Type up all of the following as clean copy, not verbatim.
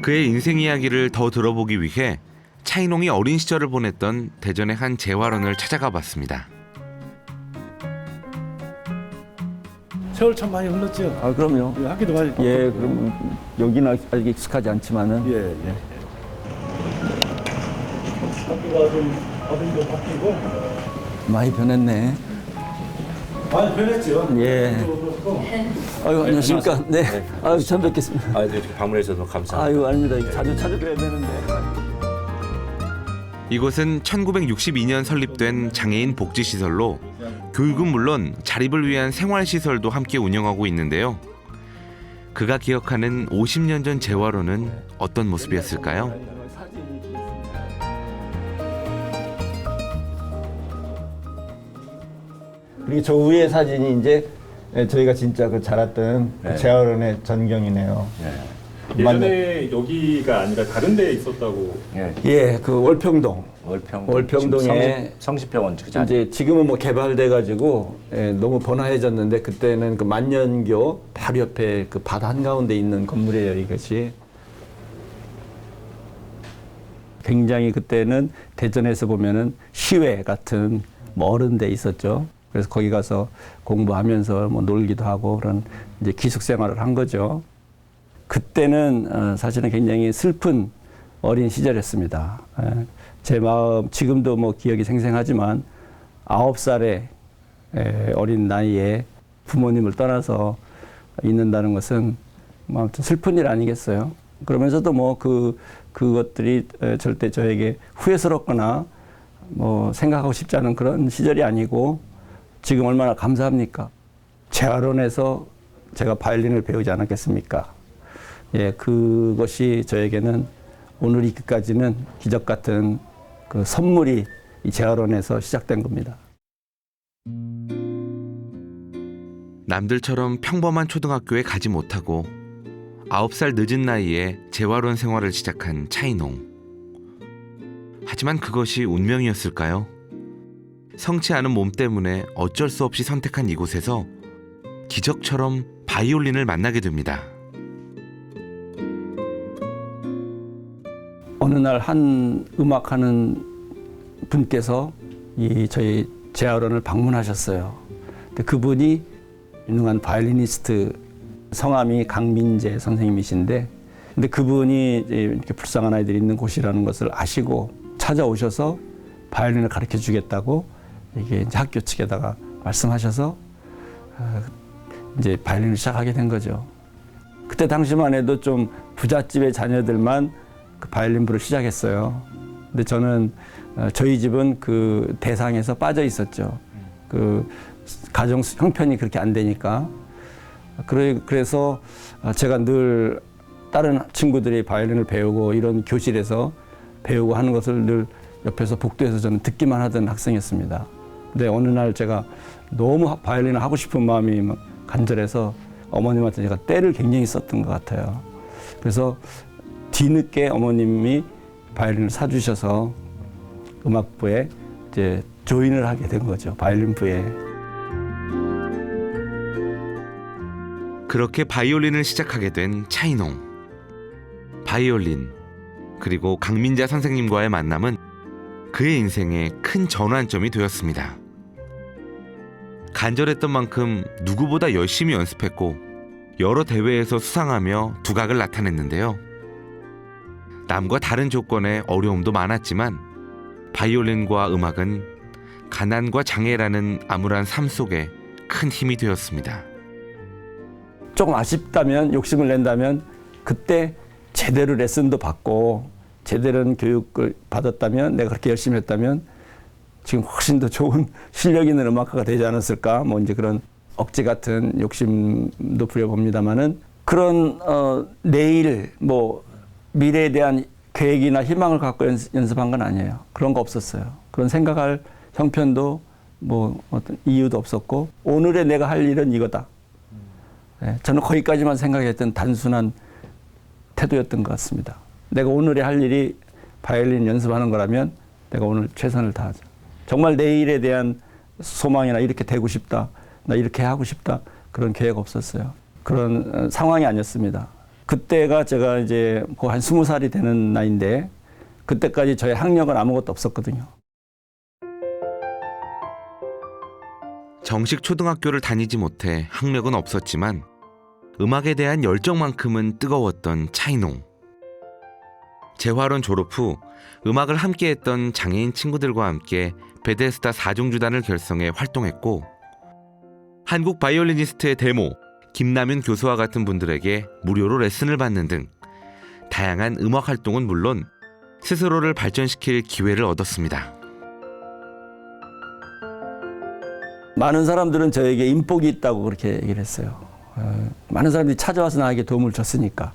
그의 인생 이야기를 더 들어보기 위해 차인홍이 어린 시절을 보냈던 대전의 한 재활원을 찾아가 봤습니다. 세월 참 많이 흘렀죠. 아, 그럼요. 예, 학기도 많이. 예, 그럼 여기는 아직 익숙하지 않지만은. 예, 예. 학교가 좀 어딘가 바뀌고 많이 변했네. 많이 변했죠. 예. 그렇고. 아유, 안녕하십니까. 네. 아유, 처음 뵙겠습니다. 아, 이렇게 방문해 주셔서 감사합니다. 아유, 아닙니다. 자주 찾아뵈야 되는데. 이곳은 1962년 설립된 장애인 복지시설로 교육은 물론 자립을 위한 생활시설도 함께 운영하고 있는데요. 그가 기억하는 50년 전 재활원은 어떤 모습이었을까요? 그리고 저 위에 사진이 이제 저희가 진짜 그 자랐던 네. 재활원의 전경이네요. 예전에 여기가 아니라 다른 데에 있었다고. 예. 예, 그 월평동. 월평동에 성시병원 그죠? 이제 지금은 뭐 개발돼 가지고 너무 번화해졌는데 그때는 그 만년교 바로 옆에 그 바다 한가운데 있는 건물이에요, 이것이. 굉장히 그때는 대전에서 보면은 시외 같은 뭐 어른 데 있었죠. 그래서 거기 가서 공부하면서 뭐 놀기도 하고 그런 이제 기숙 생활을 한 거죠. 그때는 사실은 굉장히 슬픈 어린 시절이었습니다. 제 마음 지금도 뭐 기억이 생생하지만 9살의 어린 나이에 부모님을 떠나서 있는다는 것은 뭐 아무튼 슬픈 일 아니겠어요. 그러면서도 뭐 그것들이 절대 저에게 후회스럽거나 뭐 생각하고 싶지 않은 그런 시절이 아니고 지금 얼마나 감사합니까? 재활원에서 제가 바이올린을 배우지 않았겠습니까? 예, 그것이 저에게는 오늘 이끝까지는 기적 같은 그 선물이 이 재활원에서 시작된 겁니다. 남들처럼 평범한 초등학교에 가지 못하고 9살 늦은 나이에 재활원 생활을 시작한 차인홍. 하지만 그것이 운명이었을까요? 성치 않은 몸 때문에 어쩔 수 없이 선택한 이곳에서 기적처럼 바이올린을 만나게 됩니다. 어느 날 한 음악하는 분께서 이 저희 재활원을 방문하셨어요. 근데 그분이 유능한 바이올리니스트, 성함이 강민재 선생님이신데, 근데 그분이 이렇게 불쌍한 아이들이 있는 곳이라는 것을 아시고 찾아오셔서 바이올린을 가르쳐 주겠다고 이게 이제 학교 측에다가 말씀하셔서 이제 바이올린을 시작하게 된 거죠. 그때 당시만 해도 좀 부잣집의 자녀들만 그 바이올린부를 시작했어요. 근데 저는 저희 집은 그 대상에서 빠져 있었죠. 그 가정 형편이 그렇게 안 되니까. 그래서 제가 늘 다른 친구들이 바이올린을 배우고 이런 교실에서 배우고 하는 것을 늘 옆에서 복도에서 저는 듣기만 하던 학생이었습니다. 근데 어느 날 제가 너무 바이올린을 하고 싶은 마음이 막 간절해서 어머님한테 제가 때를 굉장히 썼던 것 같아요. 그래서 뒤늦게 어머님이 바이올린을 사주셔서 음악부에 이제 조인을 하게 된 거죠. 바이올린부에. 그렇게 바이올린을 시작하게 된 차인홍. 바이올린, 그리고 강민자 선생님과의 만남은 그의 인생에 큰 전환점이 되었습니다. 간절했던 만큼 누구보다 열심히 연습했고 여러 대회에서 수상하며 두각을 나타냈는데요. 남과 다른 조건에 어려움도 많았지만 바이올린과 음악은 가난과 장애라는 암울한 삶 속에 큰 힘이 되었습니다. 조금 아쉽다면, 욕심을 낸다면 그때 제대로 레슨도 받고 제대로 교육을 받았다면, 내가 그렇게 열심히 했다면 지금 훨씬 더 좋은 실력 있는 음악가가 되지 않았을까, 뭐 이제 그런 억지 같은 욕심도 부려봅니다만은, 그런 내일 뭐 미래에 대한 계획이나 희망을 갖고 연습한 건 아니에요. 그런 거 없었어요. 그런 생각할 형편도 뭐 어떤 이유도 없었고, 오늘의 내가 할 일은 이거다. 네, 저는 거기까지만 생각했던 단순한 태도였던 것 같습니다. 내가 오늘의 할 일이 바이올린 연습하는 거라면 내가 오늘 최선을 다하자. 정말 내일에 대한 소망이나 이렇게 되고 싶다, 나 이렇게 하고 싶다, 그런 계획 없었어요. 그런 상황이 아니었습니다. 그때가 제가 이제 거의 한 20살이 되는 나이인데 그때까지 저의 학력은 아무것도 없었거든요. 정식 초등학교를 다니지 못해 학력은 없었지만 음악에 대한 열정만큼은 뜨거웠던 차이농. 재활원 졸업 후 음악을 함께했던 장애인 친구들과 함께 베데스다 4중주단을 결성해 활동했고 한국 바이올리니스트의 데모, 김남윤 교수와 같은 분들에게 무료로 레슨을 받는 등 다양한 음악 활동은 물론 스스로를 발전시킬 기회를 얻었습니다. 많은 사람들은 저에게 인복이 있다고 그렇게 얘기를 했어요. 많은 사람들이 찾아와서 나에게 도움을 줬으니까.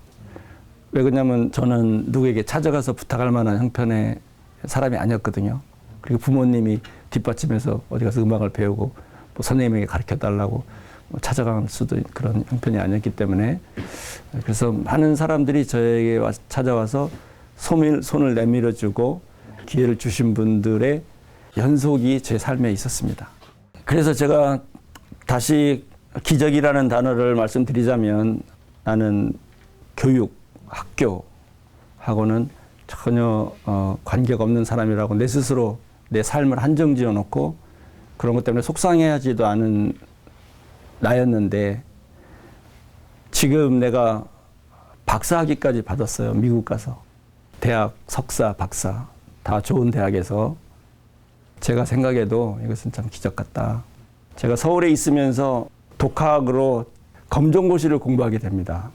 왜 그러냐면 저는 누구에게 찾아가서 부탁할 만한 형편의 사람이 아니었거든요. 그리고 부모님이 뒷받침해서 어디 가서 음악을 배우고 뭐 선생님에게 가르쳐달라고 찾아갈 수도 그런 형편이 아니었기 때문에 그래서 많은 사람들이 저에게 찾아와서 손을 내밀어주고 기회를 주신 분들의 연속이 제 삶에 있었습니다. 그래서 제가 다시 기적이라는 단어를 말씀드리자면 나는 교육, 학교하고는 전혀 관계가 없는 사람이라고 내 스스로 내 삶을 한정 지어놓고 그런 것 때문에 속상해하지도 않은 나였는데 지금 내가 박사학위까지 받았어요. 미국 가서. 대학, 석사, 박사 다 좋은 대학에서 제가 생각해도 이것은 참 기적 같다. 제가 서울에 있으면서 독학으로 검정고시를 공부하게 됩니다.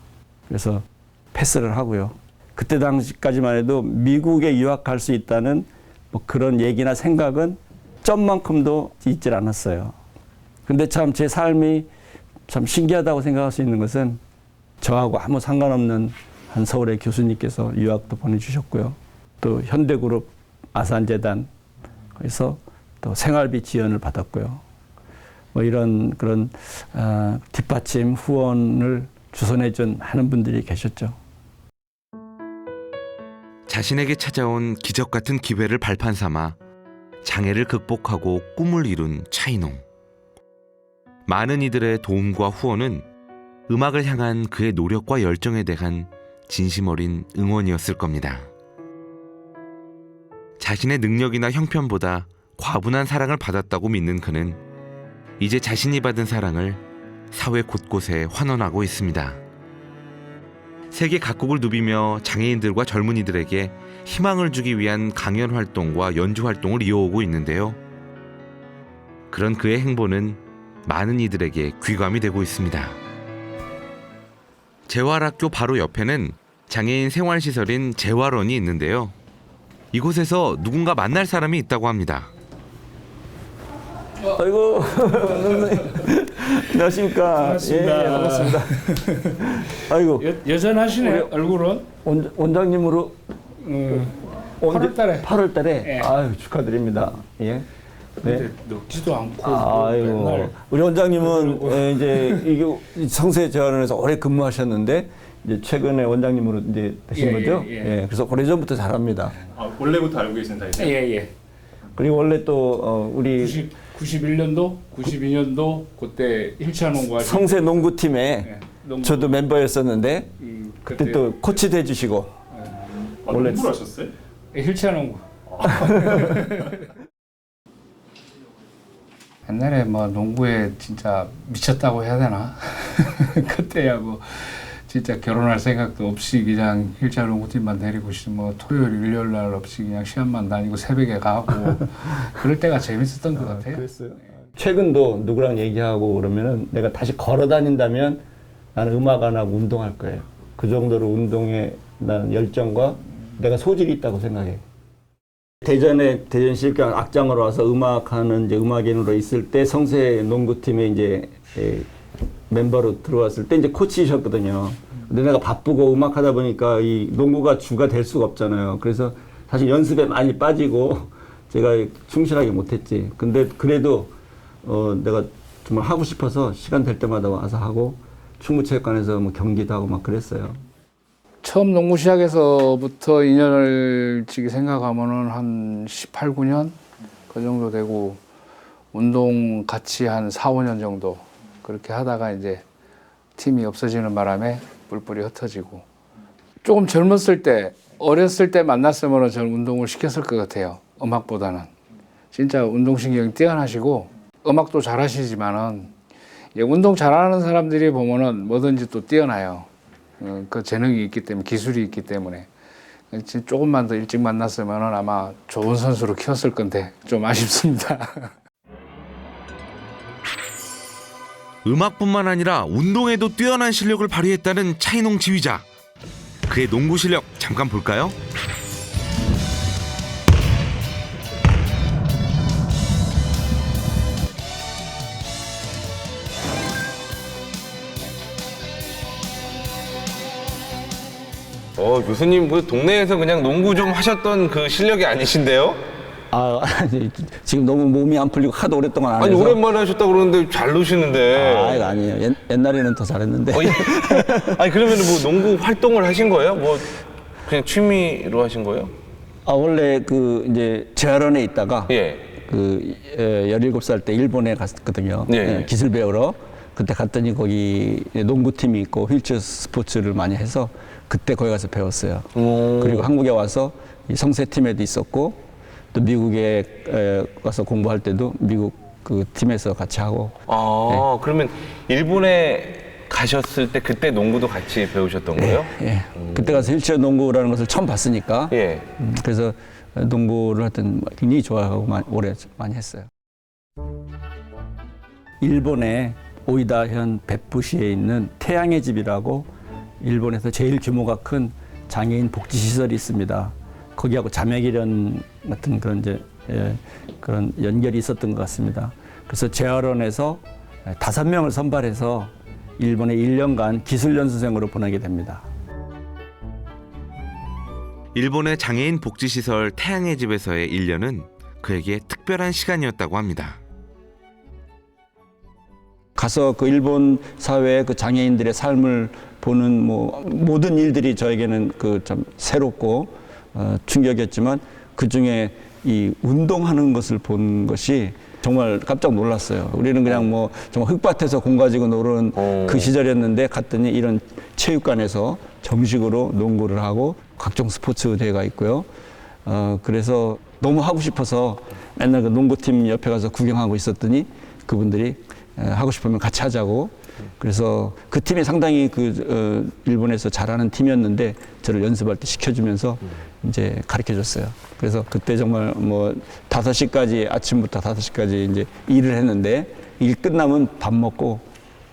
그래서 패스를 하고요. 그때 당시까지만 해도 미국에 유학할 수 있다는 뭐 그런 얘기나 생각은 점만큼도 있질 않았어요. 근데 참 제 삶이 참 신기하다고 생각할 수 있는 것은 저하고 아무 상관없는 한 서울의 교수님께서 유학도 보내주셨고요. 또 현대그룹 아산재단 그래서 또 생활비 지원을 받았고요. 뭐 이런 그런 뒷받침 후원을 주선해준 많은 분들이 계셨죠. 자신에게 찾아온 기적 같은 기회를 발판 삼아 장애를 극복하고 꿈을 이룬 차이농. 많은 이들의 도움과 후원은 음악을 향한 그의 노력과 열정에 대한 진심 어린 응원이었을 겁니다. 자신의 능력이나 형편보다 과분한 사랑을 받았다고 믿는 그는 이제 자신이 받은 사랑을 사회 곳곳에 환원하고 있습니다. 세계 각국을 누비며 장애인들과 젊은이들에게 희망을 주기 위한 강연 활동과 연주 활동을 이어오고 있는데요. 그런 그의 행보는 많은 이들에게 귀감이 되고 있습니다. 재활학교 바로 옆에는 장애인 생활시설인 재활원이 있는데요. 이곳에서 누군가 만날 사람이 있다고 합니다. 아이고, 안녕하십니까. 반갑습니다. 예, 반갑습니다. 아이고, 여전하시네 우리- 얼굴은. 원장님으로 8월 달에. 8월 달에. 예. 아유, 축하드립니다. 예. 근데 늙지도 않고. 아이고, 맨날 우리 원장님은 이제 이게 성세 재활원에서 오래 근무하셨는데 이제 최근에 원장님으로 이제 되신 예, 거죠? 예, 예. 그래서 오래전부터 잘합니다. 아, 원래부터 알고 계신 사이세요? 예. 그리고 원래 또 우리 91년도, 92년도 그때 힐차농구 하시고. 성세 농구팀에 예, 농구. 저도 멤버였었는데 그때 또 코치도 해주시고 아, 원래 농구를 하셨어요? 힐차농구. 옛날에 뭐 농구에 진짜 미쳤다고 해야 되나? 그때하고 진짜 결혼할 생각도 없이 그냥 힐차 농구팀만 데리고 뭐 토요일, 일요일 날 없이 그냥 시합만 다니고 새벽에 가고 그럴 때가 재밌었던 것 같아요. 그랬어요. 최근도 누구랑 얘기하고 그러면은 내가 다시 걸어 다닌다면 나는 음악 안 하고 운동할 거예요. 그 정도로 운동에 나는 열정과 내가 소질이 있다고 생각해요. 대전에 대전시립교향 악장으로 와서 음악하는 이제 음악인으로 있을 때 성세 농구팀에 이제 멤버로 들어왔을 때 이제 코치이셨거든요. 근데 내가 바쁘고 음악하다 보니까 이 농구가 주가 될 수가 없잖아요. 그래서 사실 연습에 많이 빠지고 제가 충실하게 못했지. 근데 그래도 내가 정말 하고 싶어서 시간 될 때마다 와서 하고 충무체육관에서 뭐 경기도 하고 막 그랬어요. 처음 농구 시작해서부터 인연을 지금 생각하면은 한 18, 9년 그 정도 되고 운동 같이 한 4, 5년 정도 그렇게 하다가 이제 팀이 없어지는 바람에 뿔뿔이 흩어지고 조금 젊었을 때 어렸을 때 만났으면 저는 운동을 시켰을 것 같아요. 음악보다는 진짜 운동신경이 뛰어나시고 음악도 잘하시지만은 운동 잘하는 사람들이 보면은 뭐든지 또 뛰어나요. 그 재능이 있기 때문에 기술이 있기 때문에 조금만 더 일찍 만났으면은 아마 좋은 선수로 키웠을 건데 좀 아쉽습니다. 음악뿐만 아니라 운동에도 뛰어난 실력을 발휘했다는 차인홍 지휘자. 그의 농구 실력 잠깐 볼까요? 교수님 그 동네에서 그냥 농구 좀 하셨던 그 실력이 아니신데요? 아, 아니, 지금 너무 몸이 안 풀리고 하도 오랫동안 안 아니 해서. 오랜만에 하셨다고 그러는데 잘 노시는데. 아니에요. 옛날에는 더 잘했는데. 아니 그러면 뭐 농구 활동을 하신 거예요? 뭐 그냥 취미로 하신 거예요? 원래 그 이제 재활원에 있다가 예. 그 17살 때 일본에 갔거든요. 예. 기술 배우러. 그때 갔더니 거기 농구팀이 있고 휠체어 스포츠를 많이 해서 그때 거기 가서 배웠어요. 그리고 한국에 와서 이 성세팀에도 있었고 또 미국에 가서 공부할 때도 미국 그 팀에서 같이 하고. 그러면 일본에 가셨을 때 그때 농구도 같이 배우셨던 거예요? 예. 그때 가서 휠체어 농구라는 것을 처음 봤으니까. 예. 그래서 농구를 하여튼 굉장히 좋아하고 오래 많이 했어요. 일본의 오이다현 벳부시에 있는 태양의 집이라고 일본에서 제일 규모가 큰 장애인 복지 시설이 있습니다. 거기하고 자매기련 같은 그런 이제 그런 연결이 있었던 것 같습니다. 그래서 재활원에서 5명을 선발해서 일본에 1년간 기술 연수생으로 보내게 됩니다. 일본의 장애인 복지시설 태양의 집에서의 1년은 그에게 특별한 시간이었다고 합니다. 가서 그 일본 사회의 그 장애인들의 삶을 보는 뭐 모든 일들이 저에게는 그 참 새롭고 충격이었지만 그 중에 이 운동하는 것을 본 것이 정말 깜짝 놀랐어요. 우리는 그냥 뭐 정말 흙밭에서 공 가지고 노는 그 시절이었는데 갔더니 이런 체육관에서 정식으로 농구를 하고 각종 스포츠 대회가 있고요. 그래서 너무 하고 싶어서 맨날 그 농구팀 옆에 가서 구경하고 있었더니 그분들이 하고 싶으면 같이 하자고. 그래서 그 팀이 상당히 그 일본에서 잘하는 팀이었는데 저를 연습할 때 시켜주면서 이제 가르쳐줬어요. 그래서 그때 정말 뭐 5시까지 아침부터 5시까지 이제 일을 했는데 일 끝나면 밥 먹고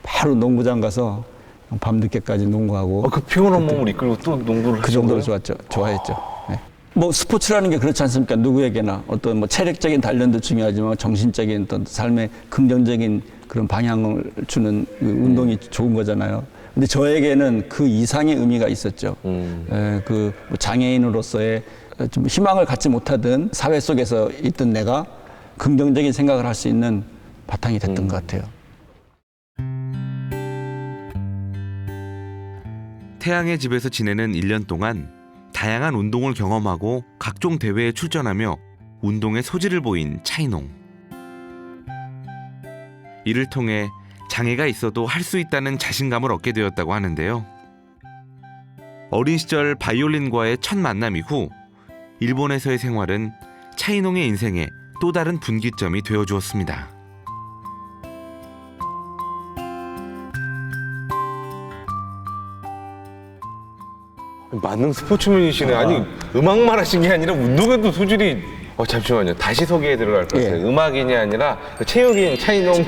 바로 농구장 가서 밤 늦게까지 농구하고. 그 피곤한 몸을 이끌고 또 농구를 그 하신 정도로 거예요? 좋아했죠. 네. 뭐 스포츠라는 게 그렇지 않습니까? 누구에게나 어떤 뭐 체력적인 단련도 중요하지만 정신적인 어떤 삶의 긍정적인 그런 방향을 주는 그 운동이 좋은 거잖아요. 근데 저에게는 그 이상의 의미가 있었죠. 그 장애인으로서의 좀 희망을 갖지 못하던 사회 속에서 있던 내가 긍정적인 생각을 할 수 있는 바탕이 됐던 것 같아요. 태양의 집에서 지내는 1년 동안 다양한 운동을 경험하고 각종 대회에 출전하며 운동의 소질을 보인 차인홍. 이를 통해 장애가 있어도 할 수 있다는 자신감을 얻게 되었다고 하는데요. 어린 시절 바이올린과의 첫 만남 이후 일본에서의 생활은 차인홍의 인생에 또 다른 분기점이 되어주었습니다. 만능 스포츠맨이시네. 아니 음악만 하신 게 아니라 운동에도 소질이. 잠시만요. 다시 소개해 드려야 할 것 같아요. 음악인이 아니라 체육인 차인홍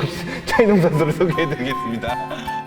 선수를 소개해 드리겠습니다.